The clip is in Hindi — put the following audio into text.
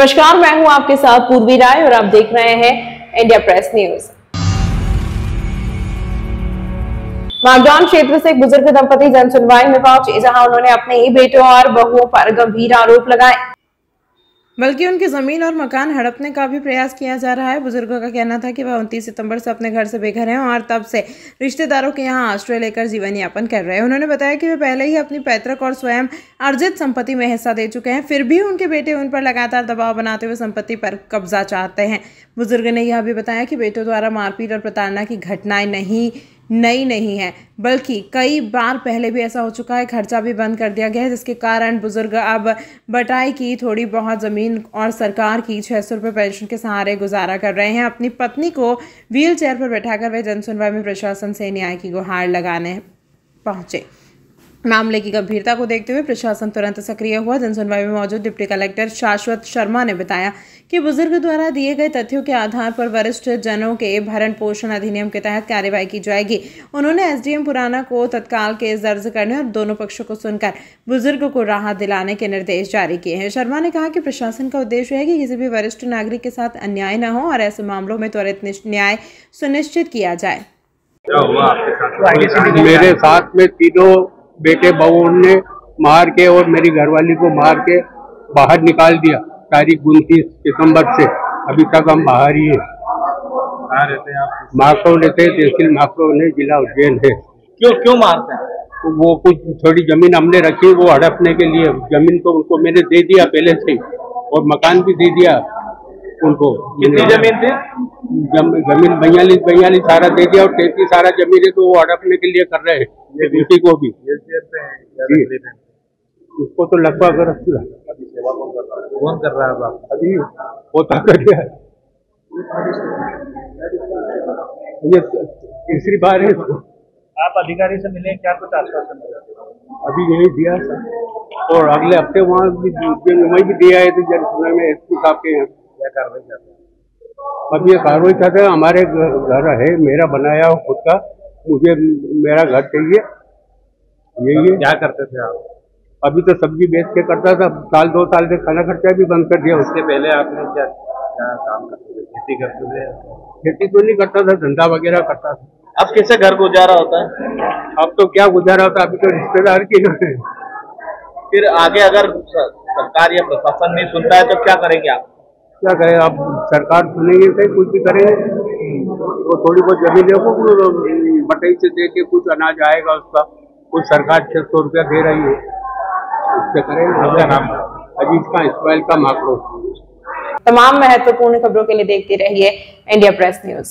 नमस्कार, मैं हूं आपके साथ पूर्वी राय और आप देख रहे हैं इंडिया प्रेस न्यूज। मागडाउन क्षेत्र से एक बुजुर्ग दंपति जनसुनवाई में पहुंचे, जहां उन्होंने अपने ही बेटों और बहुओं पर गंभीर आरोप लगाए, बल्कि उनकी जमीन और मकान हड़पने का भी प्रयास किया जा रहा है। बुजुर्गों का कहना था कि वह 29 सितंबर से अपने घर से बेघर हैं और तब से रिश्तेदारों के यहां आश्रय लेकर जीवन यापन कर रहे हैं। उन्होंने बताया कि वे पहले ही अपनी पैतृक और स्वयं अर्जित संपत्ति में हिस्सा दे चुके हैं, फिर भी उनके बेटे उन पर लगातार दबाव बनाते हुए संपत्ति पर कब्जा चाहते हैं। बुजुर्ग ने यह भी बताया कि बेटों द्वारा मारपीट और प्रताड़ना की घटनाएं नहीं है, बल्कि कई बार पहले भी ऐसा हो चुका है। खर्चा भी बंद कर दिया गया है, जिसके कारण बुजुर्ग अब बटाई की थोड़ी बहुत जमीन और सरकार की 600 रुपये पेंशन के सहारे गुजारा कर रहे हैं। अपनी पत्नी को व्हील चेयर पर बैठाकर वे जनसुनवाई में प्रशासन से न्याय की गुहार लगाने पहुंचे। मामले की गंभीरता को देखते हुए प्रशासन तुरंत सक्रिय हुआ। जनसुनवाई में मौजूद डिप्टी कलेक्टर शाश्वत शर्मा ने बताया कि बुजुर्ग द्वारा दिए गए तथ्यों के आधार पर वरिष्ठ जनों के भरण पोषण अधिनियम के तहत कार्यवाही की जाएगी। उन्होंने एसडीएम पुराना को तत्काल केस दर्ज करने और दोनों पक्षों को सुनकर बुजुर्ग को राहत दिलाने के निर्देश जारी किए हैं। शर्मा ने कहा कि प्रशासन का उद्देश्य है कि किसी भी वरिष्ठ नागरिक के साथ अन्याय न हो और ऐसे मामलों में त्वरित न्याय सुनिश्चित किया जाए। मेरे साथ में तीनों बेटे बहुओं ने मार के और मेरी घरवाली को मार के बाहर निकाल दिया। तारीख 29 सितंबर से अभी तक हम बाहर ही हैं। कहाँ रहते हैं आप? माकड़ो रहते हैं, तहसील माकड़ो ने, जिला उज्जैन है। क्यों मारते हैं? तो वो कुछ थोड़ी जमीन हमने रखी, वो हड़पने के लिए। जमीन तो उनको मैंने दे दिया पहले से और मकान भी दे दिया उनको। कितनी जमीन थी? जमीन 42 सारा दे दिया और 33 सारा जमीन है, तो वो हड़पने के लिए कर रहे हैं किसी को भी। इसको तो लगभग कौन कर रहा है आप? अभी होता कर दिया। ये तीसरी बार है। आप अधिकारी से मिले, क्या कुछ आश्वासन मिला? अभी यही दिया था और अगले हफ्ते वहाँ भी दिया है। तो जनसुनवाई में एसपी साहब के यहाँ क्या कार्रवाई करते हैं? अब ये कार्रवाई करते हैं। हमारे घर है, मेरा बनाया हो खुद का, मुझे मेरा घर चाहिए। यही है। क्या करते थे आप? अभी तो सब्जी बेच के करता था, 2 साल से खाना खर्चा भी बंद कर दिया। उसके पहले आपने क्या काम करते थे? खेती करते थे? खेती तो नहीं करता था, धंधा वगैरह करता था। अब कैसे घर गुजारा होता है? अब तो क्या गुजारा होता है, अभी तो रिश्तेदार की है। फिर आगे अगर सरकार या प्रशासन नहीं सुनता है तो क्या करेंगे आप? क्या करें, अब सरकार सुनेंगे से कुछ भी करेंगे। वो थोड़ी बहुत जमीन है, बटाई से दे के कुछ अनाज आएगा उसका, कुछ सरकार 600 रुपया दे रही है, उससे करेंगे। नाम अजीज का, इस्माइल का, माकड़ो। तमाम महत्वपूर्ण खबरों के लिए देखते रहिए इंडिया प्रेस न्यूज।